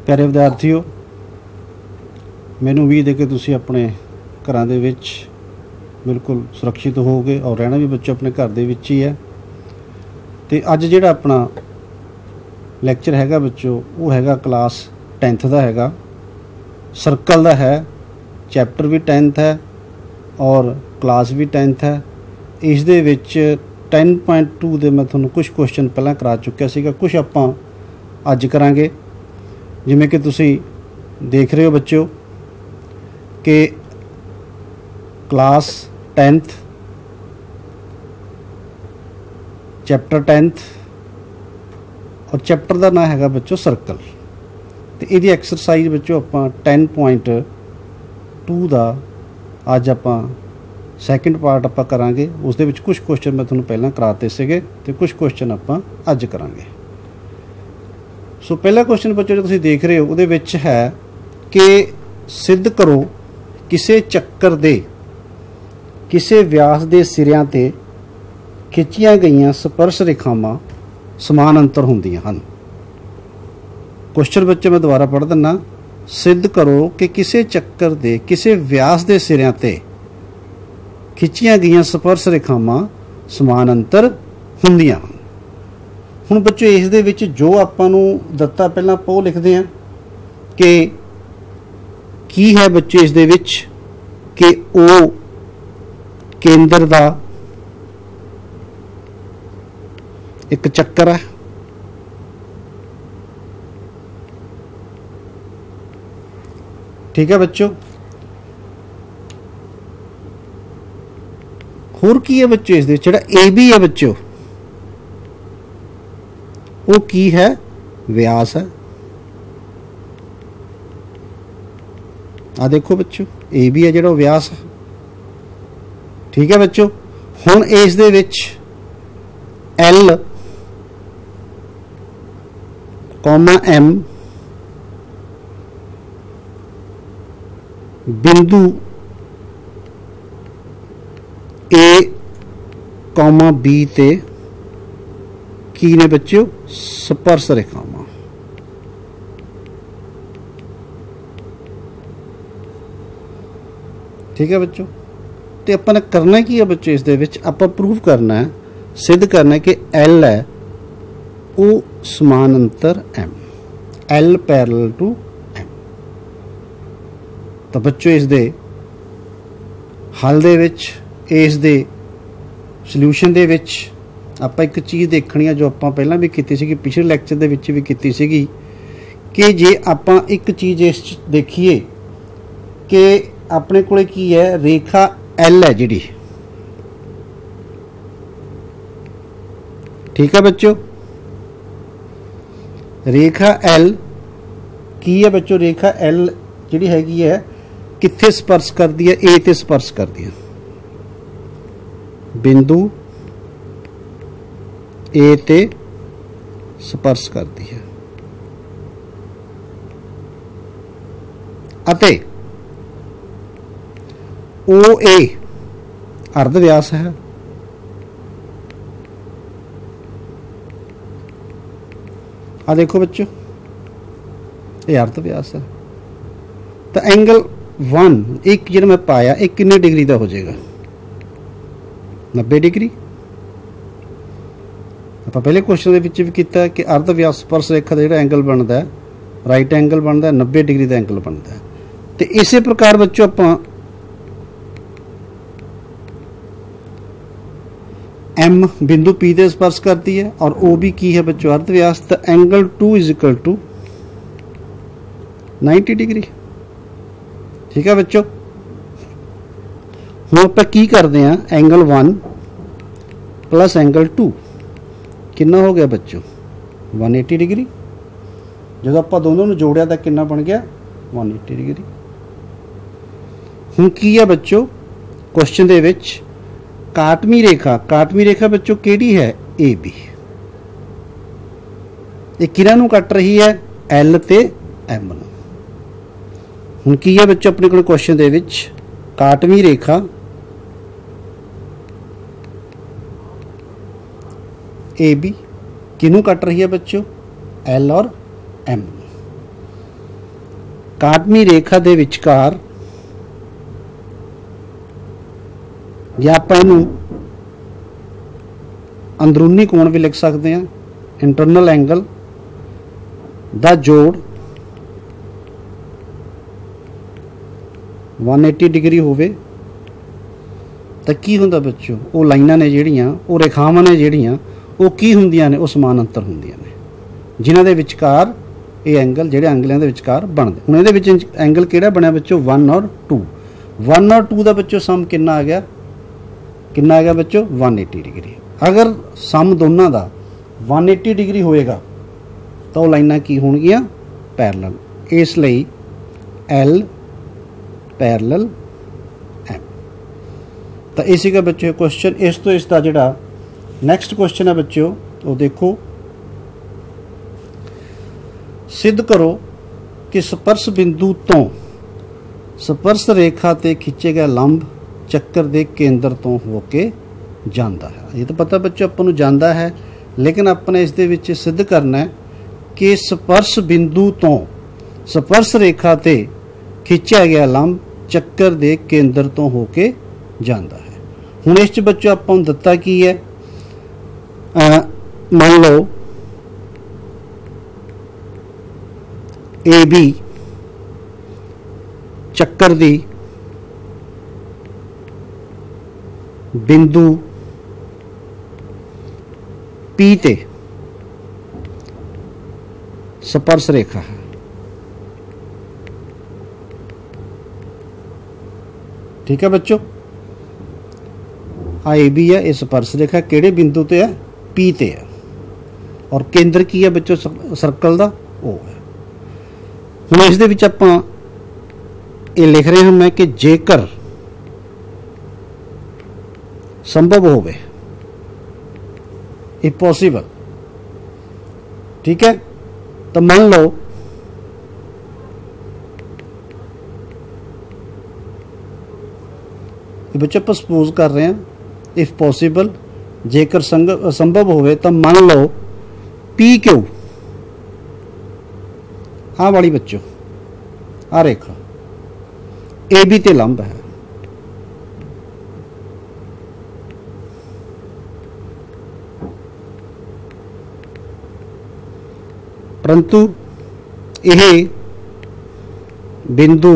प्यारे विद्यार्थियों, मैनूं उम्मीद है कि तुसीं अपने घरां दे विच बिल्कुल सुरक्षित होवोगे और रहना भी बच्चों अपने घर दे विच ही है। तो अज जिहड़ा अपना लैक्चर हैगा बच्चों वो हैगा क्लास 10th का हैगा, सर्कल का है, चैप्टर भी 10th है और क्लास भी 10th है। इस दे विच 10.2 दे मैं तुहानूं कुछ क्वेश्चन पहलां करा चुक्या सीगा, कुछ आपां अज करांगे। जिवें कि तुसीं देख रहे हो बच्चों कि क्लास 10th चैप्टर 10th और चैप्टर का नाम हैगा बच्चों सर्कल। तो यदी एक्सरसाइज बच्चों आपां 10.2 का अज आपां सैकेंड पार्ट आपां करांगे। उस दे विच कुछ क्वेश्चन मैं तुहानूं पहलां कराते सीगे ते कुछ क्वेश्चन आपां अज करांगे। सो पहला क्वेश्चन बच्चों जो तुसीं देख रहे हो उहदे विच है कि सिद्ध करो किसी चक्कर दे किसी व्यास के सिरियां ते खिंचियां गईयां स्पर्श रेखावां समान अंतर होंदियां हन। क्वेश्चन बच्चे मैं दोबारा पढ़ दिना, सिद्ध करो कि किसी चक्कर दे किसी व्यास के सिरियां ते खिंचियां गईयां स्पर्श रेखावां समान अंतर होंदियां हन। हुण बच्चों इस दे विच जो आपां नूं दत्ता पहलां आपां लिखदे हां कि की है बच्चों इस दे विच कि ओ केंद्र दा एक चक्कर है, ठीक है बच्चों। होर की है बच्चों इस दे जिहड़ा ए बी है बच्चों वो की है, व्यास है। आ देखो बच्चों ए बी है जिहड़ा व्यास है, ठीक है बच्चों। हुण इस दे विच एल कॉमा एम बिंदु ए कॉमा बी ते की ने बच्चों स्पर्श रेखावां। ठीक है बच्चों। तो अपन करना की है बच्चों इस दे विच आपां प्रूव करना है, सिद्ध करना है कि एल है वो समान अंतर M, L parallel to M. तो बच्चों इस दे हल दे विच इस दे सल्यूशन दे विच आपां एक चीज़ देखनी है जो आपां पहलां भी कीती सी, पिछले लैक्चर दे विच भी कीती सीगी कि जे आपां एक चीज़ इस देखिए कि अपने कोले की है रेखा एल है जिहड़ी, ठीक है बच्चों। रेखा एल की है बच्चों, रेखा एल जिहड़ी हैगी है कित्थे स्पर्श करदी है, ए ते स्पर्श करदी है, बिंदु ए ते स्पर्श करती है अते ओ ए अर्ध व्यास है। आ देखो बच्चों ये अर्ध व्यास है। तो एंगल 1 एक जो मैं पाया एक कितने डिग्री का हो जाएगा, 90 डिग्री। आप पहले क्वेश्चन के भी किया कि अर्ध व्यास स्पर्श रेखा का जो एंगल बनता है राइट एंगल बनता है, 90 डिग्री का एंगल बनता है। तो इस प्रकार बच्चों आप एम बिंदु पी दे स्पर्श करती है और ओ भी की है बच्चों अर्ध व्यास। तो एंगल 2 = 90 डिग्री, ठीक है बच्चों। हम आप की करते हैं एंगल 1 प्लस एंगल 2 कितना हो गया बच्चों 180 डिग्री। जो आप दोनों जोड़िया तो कितना बन गया 180 डिग्री। हुण की है बच्चों क्वेश्चन दे विच काटवी रेखा बच्चों केड़ी है, ए बी। ये किन्हां नूं कट रही है, एल ते एम नूं। हुण की है बच्चों अपने कोल क्वेश्चन दे विच काटवी रेखा ए बी किनू कट रही है बच्चों, एल और एम। काटवीं रेखा दे विचकार या आपां इहनूं अंदरूनी कोण भी लिख सकते हैं, इंटरनल एंगल दा जोड़ 180 डिग्री होवे तो की हुंदा बच्चों, वो लाइनां ने जिहड़ियां, वो रेखावां ने जिहड़ियां, वो की हुंदियां ने, वो समानांतर हुंदियां ने, जिन्हां दे विचकार ये एंगल जिहड़े एंगलों के विचकार बनते। हुण इहदे विच एंगल किहड़ा बनया बच्चों, 1 और 2। 1 और 2 का बच्चों सम कितना आ गया, कितना आ गया बच्चों, 180 डिग्री। अगर सम दोनों का 180 डिग्री होएगा तो वो लाइनां की होणगियां, पैरलल। इसलिए L पैरलल M। तो इसी का बच्चों क्वेश्चन। इस तो इसका जिहड़ा नैक्सट क्वेश्चन है बच्चों, वो देखो, सिद्ध करो कि स्पर्श बिंदु तो स्पर्श रेखा ते खिंचे गए लंब चक्कर दे केंद्र तो होके जाता है। ये तो पता बच्चों अपन नूं जाता है, लेकिन अपने इस दे विच सिद्ध करना है कि स्पर्श बिंदु तो स्पर्श रेखा ते खिंचा गया लंब चक्कर दे केंद्र तो होके जाता है। हुण इस बच्चों आपां नूं दित्ता की है, मान लो AB चक्कर दी बिंदु P ते स्पर्श रेखा है। ठीक है बच्चों, आ AB है, ये स्पर्श रेखा किहड़े बिंदु ते है, P ते है, और केंद्र की है बच्चों सर्कल का, O है। हुण इस दे विच आपां ये लिख रहे हैं कि जेकर संभव होवे, इफ पॉसिबल, ठीक है, तो मान लो ये बच्चे आप सपोज कर रहे हैं, इफ पॉसिबल जेकर संभव होवे तो मान लो PQ आ वाली बच्चों आ रेखा AB ते लंब है, परंतु यह बिंदु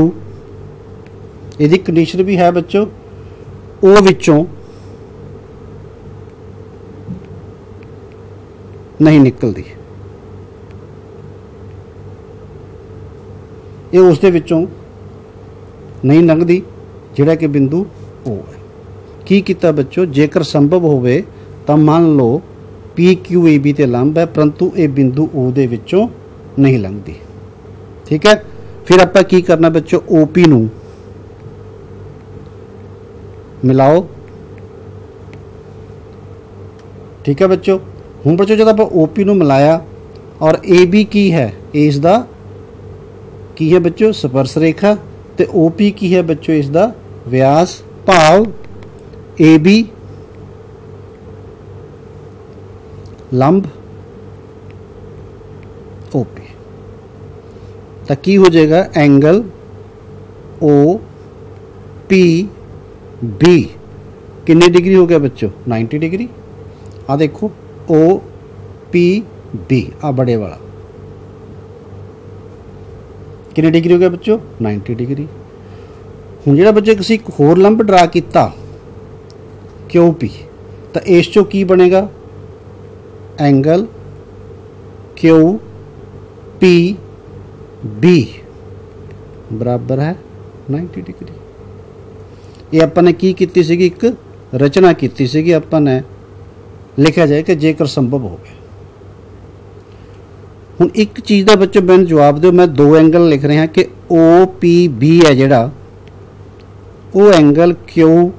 यदि कंडीशन भी है बच्चों, ओ विचों नहीं निकलती, ये उस दे विचों नहीं लंघदी जिहड़ा कि बिंदु ओ है। की कीता बच्चों, जेकर संभव होवे तो मान लो PQAB ते लंब है, परंतु ये बिंदु ओ दे विचों नहीं लंघदी। ठीक है, फिर आपां की करना बच्चों, OP नूं मिलाओ। ठीक है बच्चों, हुण बच्चों जब आपां OP नूं मिलाया और AB की है, इसदा की है बच्चों स्पर्श रेखा, ते OP की है बच्चों इसदा व्यास, भाव AB लंब OP, तो की हो जाएगा एंगल OPB कितने डिग्री हो गया बच्चों, 90 डिग्री। आ देखो OPB आ बड़े वाला कितने डिग्री हो गया बच्चों, 90 डिग्री। हुण जिहड़ा बच्चों किसी एक होर लंब ड्रा किया QP, तो इस चों की बनेगा, एंगल QPB बराबर है 90 डिग्री। ये अपन ने की कीती सीगी, एक रचना कीती सीगी, अपन ने लिखा जाए कि जेकर संभव हो गया। हुण एक चीज़ का बच्चों मैंने जवाब दो, मैं दो एंगल लिख रहा कि OPB है जिहड़ा वो एंगल QPB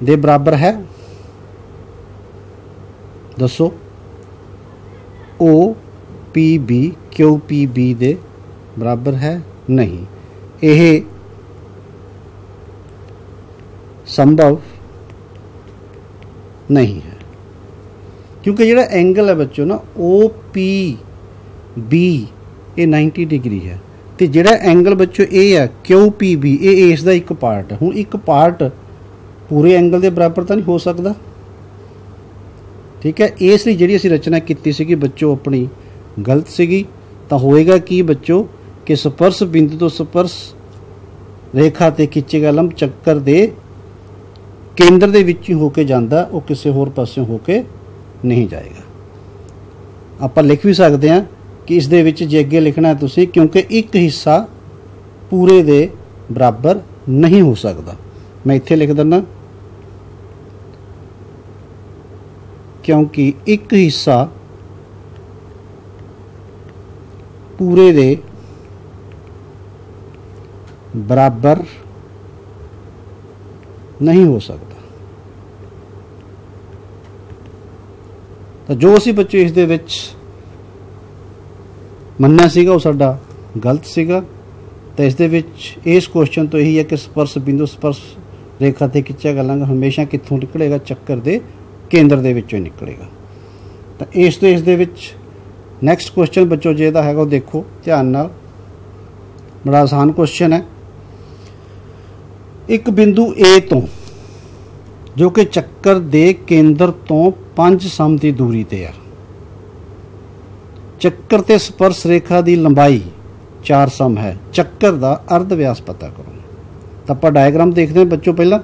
दे बराबर है, दसो OPB QPB दे बराबर है नहीं, यह संभव नहीं है, क्योंकि जिहड़ा एंगल है बच्चों ना B ਇਹ 90 ਡਿਗਰੀ ਹੈ ਤੇ ਜਿਹੜਾ ਐਂਗਲ ਬੱਚੋ ਇਹ ਹੈ QPB ਇਹ ਇਸ ਦਾ ਇੱਕ ਪਾਰਟ ਹੈ। ਹੁਣ ਇੱਕ ਪਾਰਟ ਪੂਰੇ ਐਂਗਲ ਦੇ ਬਰਾਬਰ ਤਾਂ ਨਹੀਂ ਹੋ ਸਕਦਾ, ਠੀਕ ਹੈ। ਇਸ ਲਈ ਜਿਹੜੀ ਅਸੀਂ ਰਚਨਾ ਕੀਤੀ ਸੀਗੀ ਬੱਚੋ ਆਪਣੀ ਗਲਤ ਸੀਗੀ। ਤਾਂ ਹੋਏਗਾ ਕੀ ਬੱਚੋ ਕਿ ਸਪਰਸ਼ ਬਿੰਦੂ ਤੋਂ ਸਪਰਸ਼ ਰੇਖਾ ਤੇ ਖਿੱਚੇ ਗਿਆ ਲੰਬ ਚੱਕਰ ਦੇ ਕੇਂਦਰ ਦੇ ਵਿੱਚ ਹੀ ਹੋ ਕੇ ਜਾਂਦਾ, ਉਹ ਕਿਸੇ ਹੋਰ ਪਾਸੇ ਹੋ ਕੇ ਨਹੀਂ ਜਾਏਗਾ। ਆਪਾਂ ਲਿਖ ਵੀ ਸਕਦੇ ਹਾਂ ਕਿ ਇਸ ਦੇ ਵਿੱਚ ਜੇ ਅੱਗੇ ਲਿਖਣਾ ਹੈ ਤੁਸੀਂ, ਕਿਉਂਕਿ ਇੱਕ ਹਿੱਸਾ ਪੂਰੇ ਦੇ ਬਰਾਬਰ ਨਹੀਂ ਹੋ ਸਕਦਾ। ਮੈਂ ਇੱਥੇ ਲਿਖ ਦਿੰਦਾ ਕਿਉਂਕਿ ਇੱਕ ਹਿੱਸਾ ਪੂਰੇ ਦੇ ਬਰਾਬਰ ਨਹੀਂ ਹੋ ਸਕਦਾ। ਤਾਂ ਜੋ ਅਸੀਂ ਬੱਚੇ ਇਸ ਦੇ ਵਿੱਚ ਮੰਨਿਆ ਸੀਗਾ ਉਹ ਸਾਡਾ ਗਲਤ ਸੀਗਾ। ਤਾਂ ਇਸ ਦੇ ਵਿੱਚ ਇਸ ਕੁਐਸਚਨ ਤੋਂ ਇਹੀ ਹੈ ਕਿ ਸਪਰਸ਼ ਬਿੰਦੂ ਸਪਰਸ਼ ਰੇਖਾ ਤੇ ਖਿੱਚਿਆ ਗਿਆ ਲੰਬ ਹਮੇਸ਼ਾ ਕਿੱਥੋਂ ਨਿਕਲੇਗਾ? ਚੱਕਰ ਦੇ ਕੇਂਦਰ ਦੇ ਵਿੱਚੋਂ ਨਿਕਲੇਗਾ। ਤਾਂ ਇਸ ਦੇ ਵਿੱਚ ਨੈਕਸਟ ਕੁਐਸਚਨ ਬੱਚੋ ਜਿਹਦਾ ਹੈਗਾ ਉਹ ਦੇਖੋ ਧਿਆਨ ਨਾਲ, ਬੜਾ ਆਸਾਨ ਕੁਐਸਚਨ ਹੈ। ਇੱਕ ਬਿੰਦੂ A ਤੋਂ ਜੋ ਕਿ ਚੱਕਰ ਦੇ ਕੇਂਦਰ ਤੋਂ 5 ਸਮ ਦੀ ਦੂਰੀ ਤੇ ਹੈ, ਚੱਕਰ ਤੇ ਸਪਰਸ਼ ਰੇਖਾ ਦੀ ਲੰਬਾਈ 4 ਸਮ ਹੈ, ਚੱਕਰ ਦਾ ਅਰਧ ਵਿਆਸ ਪਤਾ ਕਰੋ। ਤਾਂ ਆਪਾਂ ਡਾਇਗਰਾਮ ਦੇਖਦੇ ਹਾਂ ਬੱਚੋ। ਪਹਿਲਾਂ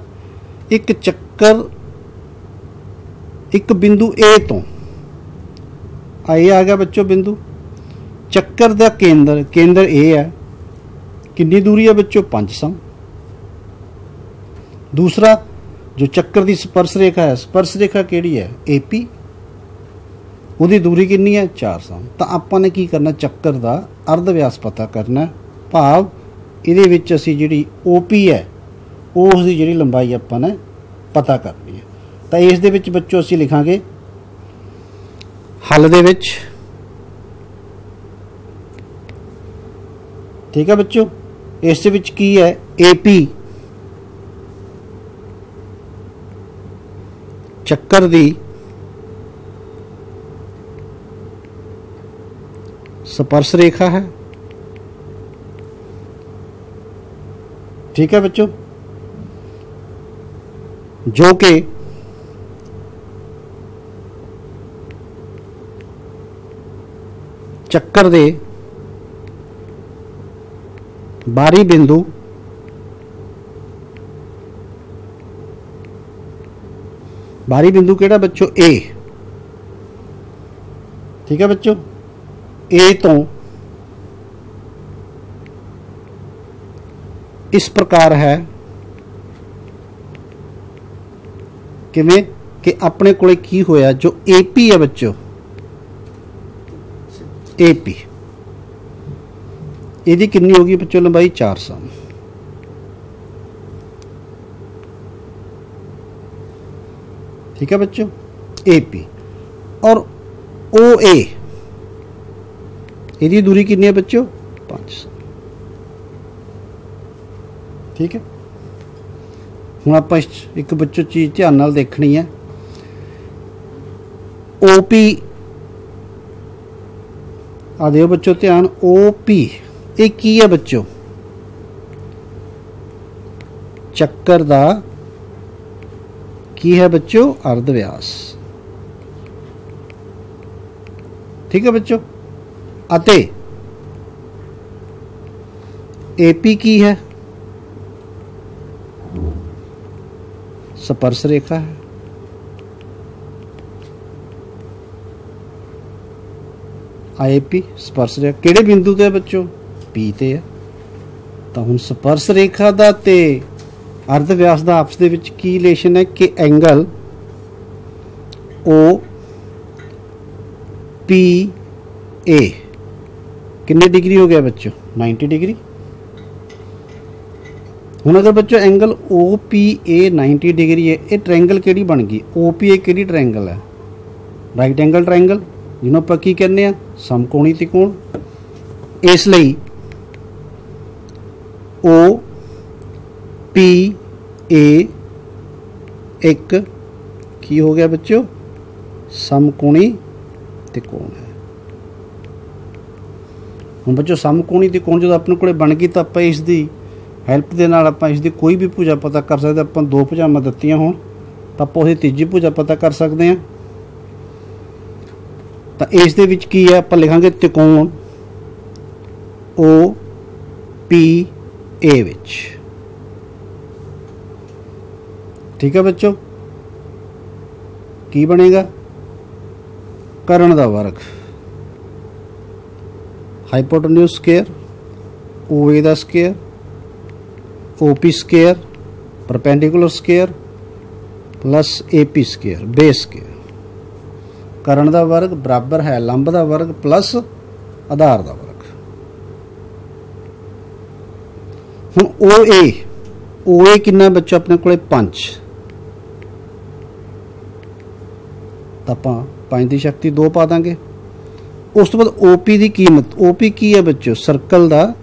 ਇੱਕ ਚੱਕਰ ਇੱਕ ਬਿੰਦੂ A ਤੋਂ ਇਹ ਆ ਗਿਆ ਬੱਚੋ ਬਿੰਦੂ, ਚੱਕਰ ਦਾ ਕੇਂਦਰ A ਹੈ, ਕਿੰਨੀ ਦੂਰੀ ਹੈ ਬੱਚੋ? 5 ਸਮ। दूसरा जो चक्कर की स्पर्श रेखा है, स्पर्श रेखा केड़ी है? AP, उसकी दूरी कितनी है? 4 सम। तो आपने की करना? चक्कर का अर्ध व्यास पता करना, भाव ये असी जी OP है उसकी जी लंबाई आपने पता करनी है। तो इस दे विच बच्चों असी लिखांगे हल दे विच, ठीक है बच्चों। इस दे विच की है? AP ਚੱਕਰ ਦੀ स्पर्श रेखा है, ठीक है बच्चों, जो कि ਚੱਕਰ ਦੇ ਬਾਹਰੀ ਬਿੰਦੂ केड़ा बच्चों? A, ठीक है बच्चों। A तो इस प्रकार है किवें कि अपने कोले की होया जो AP है बच्चों, AP इहदी कितनी होगी बच्चों? लंबाई 4 सम। ठीक है बच्चों। AP और OA इसकी दूरी कितनी है बच्चों? 5 सम। ठीक है। हुण आपां एक बच्चों चीज़ ध्यान नाल देखनी है। OP आ दिओ बच्चों ध्यान, OP ये की है बच्चों? चक्कर दा की है बच्चों? अर्ध व्यास। ठीक है बच्चों। अते AP की है? स्पर्श रेखा है। AP स्पर्श रेखा किहड़े बिंदु ते है बच्चों? P ते है। तो हुण स्पर्श रेखा दा ते अर्ध व्यास का आपस दे विच की रिलेशन है कि एंगल OPA कितने डिग्री हो गया बच्चों? 90 डिग्री। हुण अगर बच्चों एंगल OPA 90 डिग्री है, ये ट्रायंगल केड़ी बन गई? OPA केड़ी ट्रायंगल है? राइट एंगल ट्रायंगल, जिन्हों आपां की कहने आ? समकोणी त्रिकोण। इसलिए OPA एक की हो गया बच्चों? समकोणी त्रिकोण है। ਹੁਣ ਬੱਚੋ ਸਮਕੋਣੀ ਦੀ ਕੋਣ ਜਦੋਂ ਆਪਣੇ ਕੋਲੇ ਬਣ ਗਈ ਤਾਂ ਆਪਾਂ ਇਸ ਦੀ ਹੈਲਪ ਦੇ ਨਾਲ ਆਪਾਂ ਇਸ ਦੀ ਕੋਈ ਵੀ ਭੁਜਾ ਪਤਾ ਕਰ ਸਕਦੇ। ਆਪਾਂ ਦੋ ਭੁਜਾਵਾਂ ਦਿੱਤੀਆਂ ਹੋਣ ਤਾਂ ਆਪਾਂ ਉਹਦੀ ਤੀਜੀ ਭੁਜਾ ਪਤਾ ਕਰ ਸਕਦੇ ਹਾਂ। ਤਾਂ ਇਸ ਦੇ ਵਿੱਚ ਕੀ ਹੈ, ਆਪਾਂ ਲਿਖਾਂਗੇ ਤਿਕੋਣ OPA ਵਿੱਚ। ਠੀਕ ਹੈ ਬੱਚੋ, ਕੀ ਬਣੇਗਾ? ਕਰਨ ਦਾ ਵਰਗ ਹਾਈਪੋਟਨਿਊਜ਼ ਸਕੁਏਅਰ, OA ਦਾ square, OP square, perpendicular square plus AP square, base square. ਕਰਨ ਦਾ ਵਰਗ ਬਰਾਬਰ ਹੈ ਲੰਬ ਦਾ ਵਰਗ ਪਲੱਸ ਆਧਾਰ ਦਾ ਵਰਗ। ਹੁਣ OA ਕਿੰਨਾ ਬੱਚਾ ਆਪਣੇ ਕੋਲੇ 5, ਤਾਂ ਆਪਾਂ 5 ਦੀ ਸ਼ਕਤੀ 2 ਪਾ ਦਾਂਗੇ। ਉਸ ਤੋਂ ਬਾਅਦ OP ਦੀ ਕੀਮਤ, OP ਕੀ ਹੈ ਬੱਚੋ? ਸਰਕਲ ਦਾ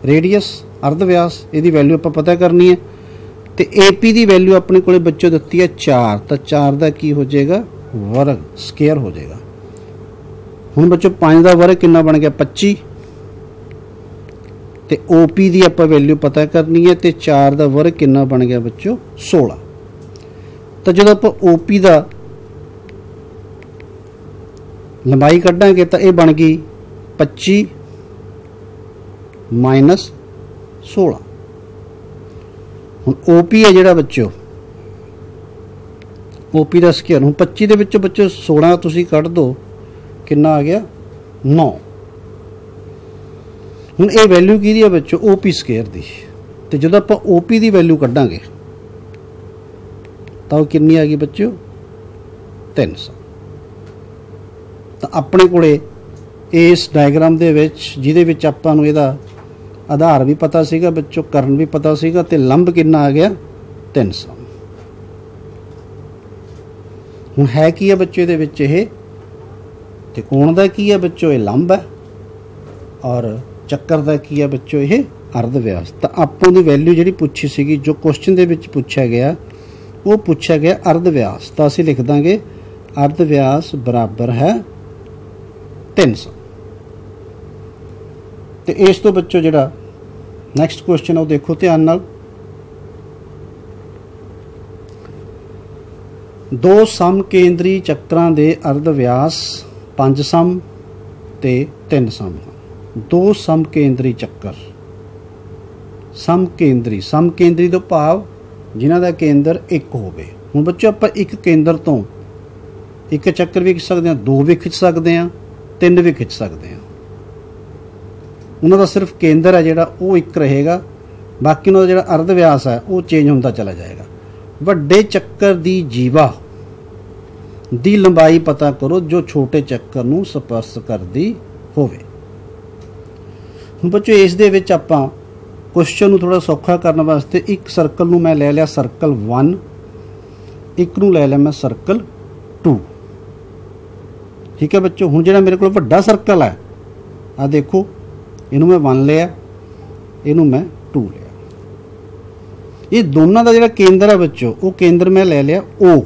ਰੇਡੀਅਸ, ਅਰਧ ਵਿਆਸ, ਇਹਦੀ ਵੈਲਿਊ ਆਪਾਂ ਪਤਾ ਕਰਨੀ ਹੈ। ਤੇ AP ਦੀ ਵੈਲਿਊ ਆਪਣੇ ਕੋਲੇ ਬੱਚੋ ਦਿੱਤੀ ਹੈ 4, ਤਾਂ 4 ਦਾ ਕੀ ਹੋ ਜਾਏਗਾ? ਵਰਗ, ਸਕੁਏਅਰ ਹੋ ਜਾਏਗਾ। ਹੁਣ ਬੱਚੋ 5 ਦਾ ਵਰਗ ਕਿੰਨਾ ਬਣ ਗਿਆ? 25। ਤੇ OP ਦੀ ਆਪਾਂ ਵੈਲਿਊ ਪਤਾ ਕਰਨੀ ਹੈ ਤੇ 4 ਦਾ ਵਰਗ ਕਿੰਨਾ ਬਣ ਗਿਆ ਬੱਚੋ? 16। ਤਾਂ ਜਦੋਂ ਆਪਾਂ OP ਦਾ ਲੰਬਾਈ ਕੱਢਾਂਗੇ ਤਾਂ ਇਹ ਬਣ ਗਈ 25 ਮਾਈਨਸ 16। ਹੁਣ OP ਹੈ ਜਿਹੜਾ ਬੱਚੋ, OP ਦਾ ਸਕੁਏਅਰ। ਹੁਣ 25 ਦੇ ਵਿੱਚੋਂ ਬੱਚੋ 16 ਤੁਸੀਂ ਕੱਢ ਦਿਓ, ਕਿੰਨਾ ਆ ਗਿਆ? 9। ਹੁਣ ਇਹ ਵੈਲਿਊ ਕਿਹਦੀ ਹੈ ਬੱਚੋ? OP ਸਕੁਏਅਰ ਦੀ। ਤੇ ਜਦੋਂ ਆਪਾਂ OP ਦੀ ਵੈਲਿਊ ਕੱਢਾਂਗੇ ਤਾਂ ਉਹ ਕਿੰਨੀ ਆ ਗਈ ਬੱਚੋ? 300। ਤਾਂ ਆਪਣੇ ਕੋਲੇ ਇਸ ਡਾਇਗਰਾਮ ਦੇ ਵਿੱਚ, ਜਿਹਦੇ ਵਿੱਚ ਆਪਾਂ ਨੂੰ ਇਹਦਾ ਆਧਾਰ ਵੀ ਪਤਾ ਸੀਗਾ ਬੱਚੋ, ਕਰਨ ਵੀ ਪਤਾ ਸੀਗਾ, ਤੇ ਲੰਬ ਕਿੰਨਾ ਆ ਗਿਆ? 300। ਹੁਣ ਹੈ ਕੀ ਹੈ ਬੱਚੋ ਇਹਦੇ ਵਿੱਚ? ਇਹ ਤਿਕੋਣ ਦਾ ਕੀ ਹੈ ਬੱਚੋ? ਇਹ ਲੰਬ ਹੈ। ਔਰ ਚੱਕਰ ਦਾ ਕੀ ਹੈ ਬੱਚੋ? ਇਹ ਅਰਧ ਵਿਆਸ। ਤਾਂ ਆਪਾਂ ਦੀ ਵੈਲਿਊ ਜਿਹੜੀ ਪੁੱਛੀ ਸੀਗੀ, ਜੋ ਕੁਐਸਚਨ ਦੇ ਵਿੱਚ ਪੁੱਛਿਆ ਗਿਆ, ਉਹ ਪੁੱਛਿਆ ਗਿਆ ਅਰਧ ਵਿਆਸ। ਤਾਂ ਅਸੀਂ ਲਿਖ ਦਾਂਗੇ ਅਰਧ ਵਿਆਸ ਬਰਾਬਰ ਹੈ 300। ਤੇ ਇਸ ਤੋਂ ਬੱਚੋ ਜਿਹੜਾ ਨੈਕਸਟ ਕੁਐਸਚਨ ਉਹ ਦੇਖੋ ਧਿਆਨ ਨਾਲ। ਦੋ ਸਮਕੇਂਦਰੀ ਚੱਕਰਾਂ ਦੇ ਅਰਧ ਵਿਆਸ 5 ਸਮ ਤੇ 3 ਸਮ ਹਨ। ਦੋ ਸਮਕੇਂਦਰੀ ਚੱਕਰ, ਸਮਕੇਂਦਰੀ ਤੋਂ ਭਾਵ ਜਿਨ੍ਹਾਂ ਦਾ ਕੇਂਦਰ ਇੱਕ ਹੋਵੇ। ਹੁਣ ਬੱਚੋ ਆਪਾਂ ਇੱਕ ਕੇਂਦਰ ਤੋਂ ਇੱਕ ਚੱਕਰ ਵੀ ਖਿੱਚ ਸਕਦੇ ਹਾਂ, 2 ਵੀ ਖਿੱਚ ਸਕਦੇ ਹਾਂ, 3 ਵੀ ਖਿੱਚ ਸਕਦੇ ਹਾਂ। ਉਹਨਾਂ ਦਾ ਸਿਰਫ ਕੇਂਦਰ ਹੈ ਜਿਹੜਾ ਉਹ ਇੱਕ ਰਹੇਗਾ, ਬਾਕੀ ਉਹਨਾਂ ਦਾ ਜਿਹੜਾ ਅਰਧ ਵਿਆਸ ਹੈ ਉਹ ਚੇਂਜ ਹੁੰਦਾ ਚਲਾ ਜਾਏਗਾ। ਵੱਡੇ ਚੱਕਰ ਦੀ ਜੀਵਾ ਦੀ ਲੰਬਾਈ ਪਤਾ ਕਰੋ ਜੋ ਛੋਟੇ ਚੱਕਰ ਨੂੰ ਸਪਰਸ਼ ਕਰਦੀ ਹੋਵੇ। ਹੁਣ ਬੱਚੋ ਇਸ ਦੇ ਵਿੱਚ ਆਪਾਂ ਕੁਐਸਚਨ ਨੂੰ ਥੋੜਾ ਸੌਖਾ ਕਰਨ ਵਾਸਤੇ ਇੱਕ ਸਰਕਲ ਨੂੰ ਮੈਂ ਲੈ ਲਿਆ ਸਰਕਲ 1, ਇੱਕ ਨੂੰ ਲੈ ਲਿਆ ਮੈਂ ਸਰਕਲ 2। ਠੀਕ ਹੈ ਬੱਚੋ। ਹੁਣ ਜਿਹੜਾ ਮੇਰੇ ਕੋਲ ਵੱਡਾ ਸਰਕਲ ਹੈ, ਆ ਦੇਖੋ, ਇਹਨੂੰ ਮੈਂ 1 ਲਿਆ, ਇਹਨੂੰ ਮੈਂ 2 ਲਿਆ। ਇਹ ਦੋਨਾਂ ਦਾ ਜਿਹੜਾ ਕੇਂਦਰ ਹੈ ਬੱਚੋ, ਉਹ ਕੇਂਦਰ ਮੈਂ ਲੈ ਲਿਆ O।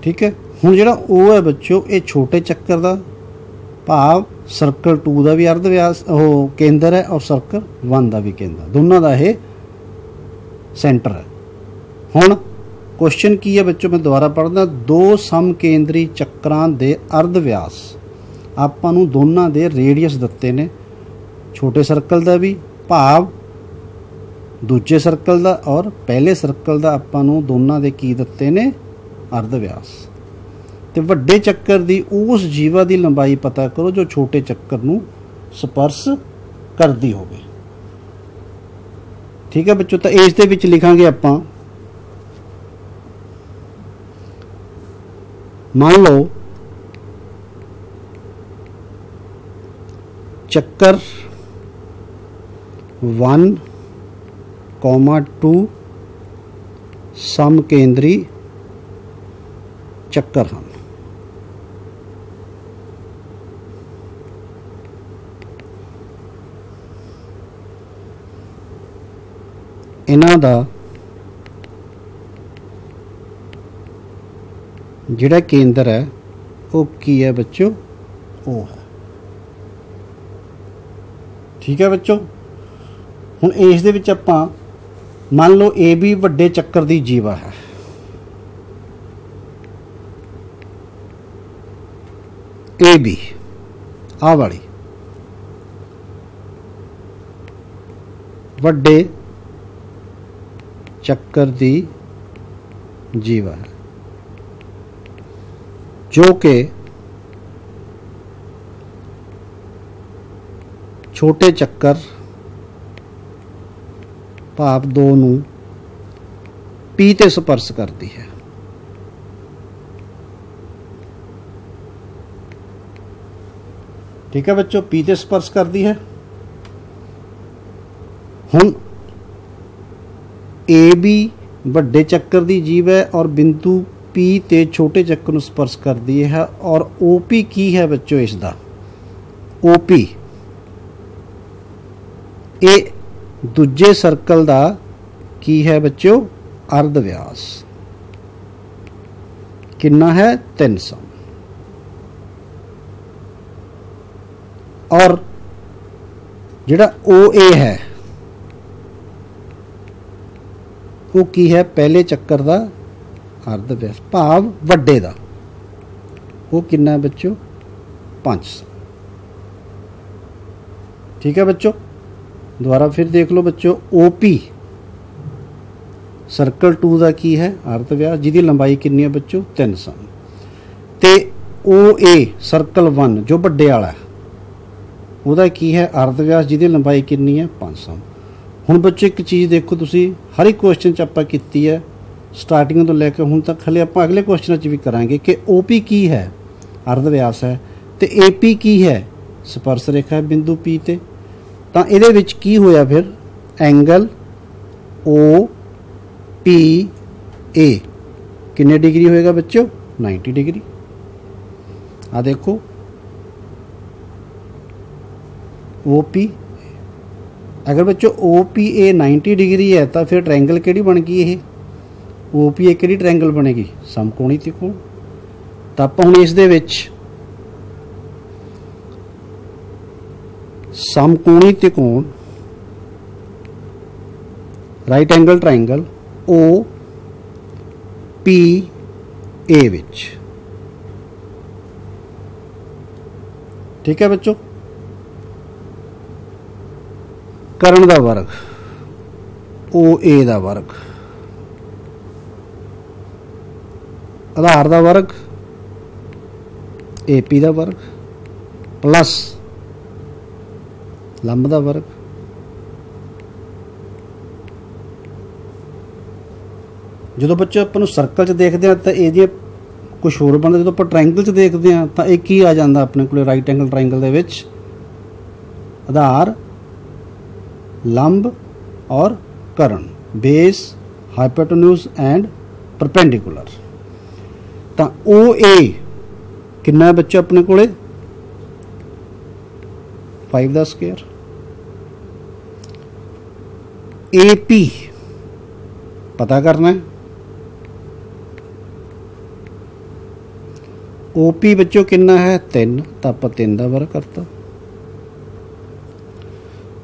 ਠੀਕ ਹੈ। ਹੁਣ ਜਿਹੜਾ O ਹੈ ਬੱਚੋ, ਇਹ ਛੋਟੇ ਚੱਕਰ ਦਾ ਭਾਵ ਸਰਕਲ 2 ਦਾ ਵੀ ਅਰਧ ਵਿਆਸ ਉਹ ਕੇਂਦਰ ਹੈ, ਔਰ ਸਰਕਲ 1 ਦਾ ਵੀ ਕੇਂਦਰ, ਦੋਨਾਂ ਦਾ ਇਹ ਸੈਂਟਰ ਹੈ। ਹੁਣ ਕੁਐਸਚਨ ਕੀ ਹੈ ਬੱਚੋ, ਮੈਂ ਦੁਬਾਰਾ ਪੜ੍ਹਦਾ। ਦੋ ਸਮਕੇਂਦਰੀ ਚੱਕਰਾਂ ਦੇ ਅਰਧ ਵਿਆਸ, ਆਪਾਂ ਨੂੰ ਦੋਨਾਂ ਦੇ ਰੇਡੀਅਸ ਦਿੱਤੇ ਨੇ, ਛੋਟੇ ਸਰਕਲ ਦਾ ਵੀ ਭਾਵ ਦੂਜੇ ਸਰਕਲ ਦਾ ਔਰ ਪਹਿਲੇ ਸਰਕਲ ਦਾ, ਆਪਾਂ ਨੂੰ ਦੋਨਾਂ ਦੇ ਕੀ ਦਿੱਤੇ ਨੇ? ਅਰਧ ਵਿਆਸ। ਤੇ ਵੱਡੇ ਚੱਕਰ ਦੀ ਉਸ ਜੀਵਾ ਦੀ ਲੰਬਾਈ ਪਤਾ ਕਰੋ ਜੋ ਛੋਟੇ ਚੱਕਰ ਨੂੰ ਸਪਰਸ਼ ਕਰਦੀ ਹੋਵੇ। ਠੀਕ ਹੈ ਬੱਚੋ। ਤਾਂ ਇਸ ਦੇ ਵਿੱਚ ਲਿਖਾਂਗੇ ਆਪਾਂ, ਮੰਨ ਲਓ ਚੱਕਰ 1, 2 ਸਮਕੇਂਦਰੀ ਚੱਕਰ ਹਨ। ਇਹਨਾਂ ਦਾ ਜਿਹੜਾ ਕੇਂਦਰ ਹੈ ਉਹ ਕੀ ਹੈ ਬੱਚੋ? ओ है। ठीक है बच्चों, हुण इस दे विच आपां मान लो ए बी वड्डे चक्कर दी जीवा है, ए बी आ वाली वड्डे चक्कर दी जीवा है, जो कि छोटे चक्कर भाव दो नूं पी ते स्पर्श करती है। ठीक है बच्चों, पी ते स्पर्श करती है। हुण ए बी वड्डे चक्कर दी जीव है और बिंदु पी ते छोटे चक्कर नूं स्पर्श करती है, और ओ पी की है बच्चों इसदा, ओ पी ये दूजे सर्कल दा की है बच्चों अर्ध व्यास, कितना है 300। और जिहड़ा ओ ए है वो की है पहले चक्कर दा अर्ध व्यास भाव वड्डे दा, वो कितना है बच्चों 500। ठीक है बच्चों, दोबारा फिर देख लो बच्चों, ओ पी सर्कल 2 का की है अर्ध व्यास, जिसकी लंबाई कितनी है बच्चों 300, ते ओ ए सर्कल 1 जो बड़े वाला है वह की है अर्ध व्यास, जिसकी लंबाई कितनी है 500। हुण बच्चों एक चीज़ देखो, तुसी हर एक क्वेश्चन च आपां कीती है स्टार्टिंग तो लैके हुण तक, हले आपां अगले क्वेश्चन च भी करांगे कि ओ पी की है अर्ध व्यास है, तो ए पी की है स्पर्श रेखा है बिंदु पी ते, तो ये विच की होया फिर एंगल ओ पी ए कितने डिग्री होएगा बच्चों 90 डिग्री। आ देखो ओ पी, अगर बच्चों ओ पी ए 90 डिग्री है तो फिर ट्रायंगल केड़ी बन गई ये ओ पी ए केड़ी ट्रायंगल बनेगी समकोणी त्रिकोण। तो आप हुण इस दे विच समकोणी त्रिकोण right angle triangle O P A विच। ठीक है बच्चों, करण दा वर्ग ओ ए दा वर्ग, आधार दा वर्ग ए पी दा वर्ग प्लस लंब दा वर्ग। जो बच्चे अपन सर्कल च देखते हैं तो ये कुछ होर बनता, जो आप ट्रायंगल च देखते हैं तो एक ही आ जाता अपने को राइट एंगल ट्रायंगल दे विच आधार लंब और करण, बेस हाइपोटेन्यूज एंड परपेंडिकुलर। तो ओ ए कितना है बच्चे अपने को 5 दा स्क्वायर, ए पी पता करना है, ओ पी बच्चों कितना है 3, तो आप 3 का वर्ग करता,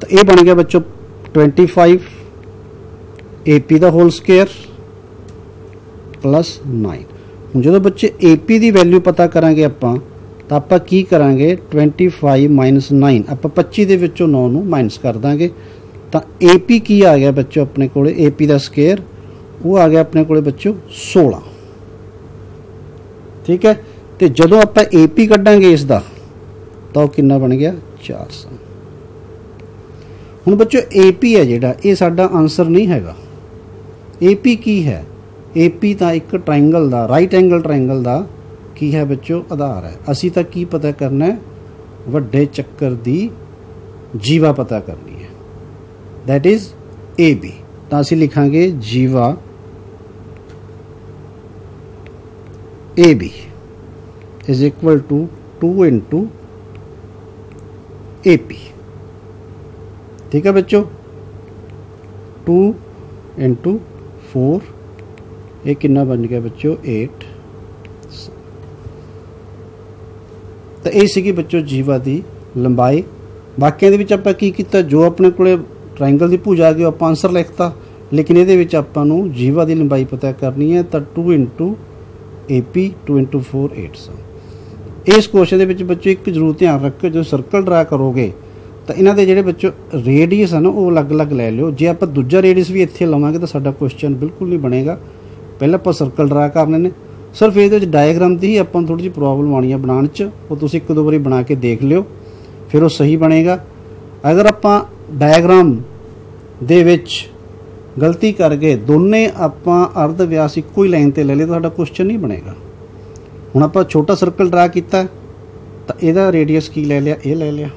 तो ये बन गया बच्चों 25 ए पी का होल स्क्वायर प्लस 9। हम जो बच्चे ए पी की वैल्यू पता करांगे आपां, तो आप की करांगे 25 माइनस 9, आप 25 के विचों 9 नूं माइनस कर देंगे, तो ए पी की आ गया बच्चों अपने को ए पी का स्क्वायर वो आ गया अपने को बच्चों 16। ठीक है, तो जदों आप ए पी कड्डांगे इसका तो कितना बन गया 400। हुण बच्चों ए पी है जिहड़ा ये साडा आंसर नहीं हैगा, ए पी की है ए पी तो एक ट्रायंगल का राइट एंगल ट्रायंगल का की है बच्चों आधार है। असी तो की पता करना है वड्डे चक्कर की जीवा पता करनी है, दैट इज ए बी। तो असी लिखांगे जीवा A B is equal to 2 into A P. ठीक है बच्चों, 2 इंटू 4 ये कितना बन गया बच्चों 8। ਤਾਂ ਇਹ ਸੀਗੀ ਬੱਚੋ ਜੀਵਾ ਦੀ ਲੰਬਾਈ। ਬਾਕੀਆਂ ਦੇ ਵਿੱਚ ਆਪਾਂ ਕੀ ਕੀਤਾ, ਜੋ ਆਪਣੇ ਕੋਲੇ ਟ੍ਰਾਇੰਗਲ ਦੀ ਭੁਜਾ ਆ ਗਈ ਆਪਾਂ ਆਂਸਰ ਲਿਖਤਾ, ਲੇਕਿਨ ਇਹਦੇ ਵਿੱਚ ਆਪਾਂ ਨੂੰ ਜੀਵਾ ਦੀ ਲੰਬਾਈ ਪਤਾ ਕਰਨੀ ਹੈ। ਤਾਂ 2 × AP 2 × 4 8। ਇਸ ਕੁਐਸਚਨ ਦੇ ਵਿੱਚ ਬੱਚੋ ਇੱਕ ਜ਼ਰੂਰ ਧਿਆਨ ਰੱਖੋ, ਜਦੋਂ ਸਰਕਲ ਡਰਾ ਕਰੋਗੇ ਤਾਂ ਇਹਨਾਂ ਦੇ ਜਿਹੜੇ ਬੱਚੋ ਰੇਡੀਅਸ ਹਨ ਉਹ ਅਲੱਗ-ਅਲੱਗ ਲੈ ਲਿਓ। ਜੇ ਆਪਾਂ ਦੂਜਾ ਰੇਡੀਅਸ ਵੀ ਇੱਥੇ ਲਵਾਂਗੇ ਤਾਂ ਸਾਡਾ ਕੁਐਸਚਨ ਬਿਲਕੁਲ ਨਹੀਂ ਬਣੇਗਾ। ਪਹਿਲਾਂ ਆਪਾਂ ਸਰਕਲ ਡਰਾ ਕਰਨੇ ਨੇ। ਸਿਰਫ ਇਹਦੇ ਵਿੱਚ ਡਾਇਗਰਾਮ ਦੀ ਹੀ ਆਪਾਂ ਨੂੰ ਥੋੜ੍ਹੀ ਜਿਹੀ ਪ੍ਰੋਬਲਮ ਆਉਣੀ ਹੈ ਬਣਾਉਣ 'ਚ, ਉਹ ਤੁਸੀਂ 1-2 ਵਾਰੀ ਬਣਾ ਕੇ ਦੇਖ ਲਿਓ, ਫਿਰ ਉਹ ਸਹੀ ਬਣੇਗਾ। ਅਗਰ ਆਪਾਂ ਡਾਇਗਰਾਮ ਦੇ ਵਿੱਚ ਗਲਤੀ ਕਰ ਗਏ, ਦੋਨੇ ਆਪਾਂ ਅਰਧ ਵਿਆਸ ਇੱਕੋ ਹੀ ਲਾਈਨ 'ਤੇ ਲੈ ਲਏ ਤਾਂ ਸਾਡਾ ਕੁਐਸਚਨ ਨਹੀਂ ਬਣੇਗਾ। ਹੁਣ ਆਪਾਂ ਛੋਟਾ ਸਰਕਲ ਡਰਾ ਕੀਤਾ ਤਾਂ ਇਹਦਾ ਰੇਡੀਅਸ ਕੀ ਲੈ ਲਿਆ, ਇਹ ਲੈ ਲਿਆ।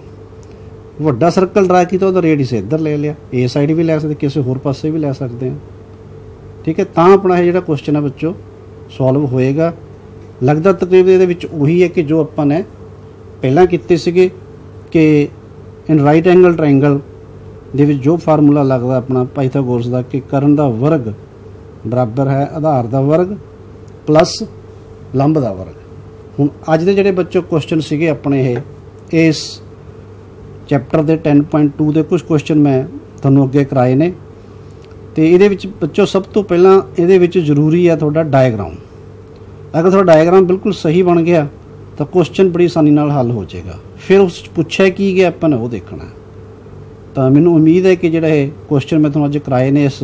ਵੱਡਾ ਸਰਕਲ ਡਰਾ ਕੀਤਾ ਉਹਦਾ ਰੇਡੀਅਸ ਇੱਧਰ ਲੈ ਲਿਆ। ਇਹ ਸਾਈਡ ਵੀ ਲੈ ਸਕਦੇ, ਕਿਸੇ ਹੋਰ ਪਾਸੇ ਵੀ ਲੈ ਸਕਦੇ ਹਾਂ, ਠੀਕ ਹੈ। ਤਾਂ ਆਪਣਾ ਇਹ ਜਿਹੜਾ ਕੁਐਸਚਨ ਹੈ ਬੱਚੋ ਸੋਲਵ ਹੋਏਗਾ। ਲੱਗਦਾ ਤਕਰੀਬਨ ਇਹਦੇ ਵਿੱਚ ਉਹੀ ਹੈ ਕਿ ਜੋ ਆਪਾਂ ਨੇ ਪਹਿਲਾਂ ਕੀਤੇ ਸੀਗੇ ਕਿ ਇਨ ਰਾਈਟ ਐਂਗਲ ਟ੍ਰਾਇੰਗਲ ਦੇ ਵਿੱਚ ਜੋ ਫਾਰਮੂਲਾ ਲੱਗਦਾ ਆਪਣਾ ਪਾਈਥਾਗੋਰਸ ਦਾ ਕਿ ਕਰਨ ਦਾ ਵਰਗ ਬਰਾਬਰ ਹੈ ਆਧਾਰ ਦਾ ਵਰਗ ਪਲੱਸ ਲੰਬ ਦਾ ਵਰਗ। ਹੁਣ ਅੱਜ ਦੇ ਜਿਹੜੇ ਬੱਚੋ ਕੁਐਸਚਨ ਸੀਗੇ ਆਪਣੇ ਇਹ ਇਸ ਚੈਪਟਰ ਦੇ 10.2 ਦੇ ਕੁਝ ਕੁਐਸਚਨ ਮੈਂ ਤੁਹਾਨੂੰ ਅੱਗੇ ਕਰਾਏ ਨੇ। ਤੇ ਇਹਦੇ ਵਿੱਚ ਬੱਚੋ ਸਭ ਤੋਂ ਪਹਿਲਾਂ ਇਹਦੇ ਵਿੱਚ ਜ਼ਰੂਰੀ ਹੈ ਤੁਹਾਡਾ ਡਾਇਗਰਾਮ। ਅਗਰ ਤੁਹਾਡਾ ਡਾਇਗਰਾਮ ਬਿਲਕੁਲ ਸਹੀ ਬਣ ਗਿਆ ਤਾਂ ਕੁਐਸਚਨ ਬੜੀ ਆਸਾਨੀ ਨਾਲ ਹੱਲ ਹੋ ਜਾਏਗਾ। ਫਿਰ ਉਸ 'ਚ ਪੁੱਛਿਆ ਕੀ ਗਿਆ ਆਪਾਂ ਨੇ ਉਹ ਦੇਖਣਾ। ਤਾਂ ਮੈਨੂੰ ਉਮੀਦ ਹੈ ਕਿ ਜਿਹੜਾ ਇਹ ਕੁਐਸਚਨ ਮੈਂ ਤੁਹਾਨੂੰ ਅੱਜ ਕਰਾਏ ਨੇ ਇਸ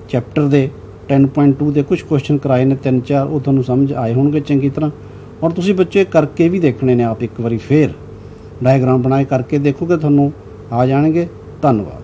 ਚੈਪਟਰ ਦੇ 10.2 ਦੇ ਕੁਝ ਕੁਐਸਚਨ ਕਰਾਏ ਨੇ 3-4, ਉਹ ਤੁਹਾਨੂੰ ਸਮਝ ਆਏ ਹੋਣਗੇ ਚੰਗੀ ਤਰ੍ਹਾਂ। ਔਰ ਤੁਸੀਂ ਬੱਚੇ ਕਰਕੇ ਵੀ ਦੇਖਣੇ ਨੇ ਆਪ ਇੱਕ ਵਾਰੀ, ਫਿਰ ਡਾਇਗਰਾਮ ਬਣਾ ਕੇ ਕਰਕੇ ਦੇਖੋਗੇ ਤੁਹਾਨੂੰ ਆ ਜਾਣਗੇ। ਧੰਨਵਾਦ।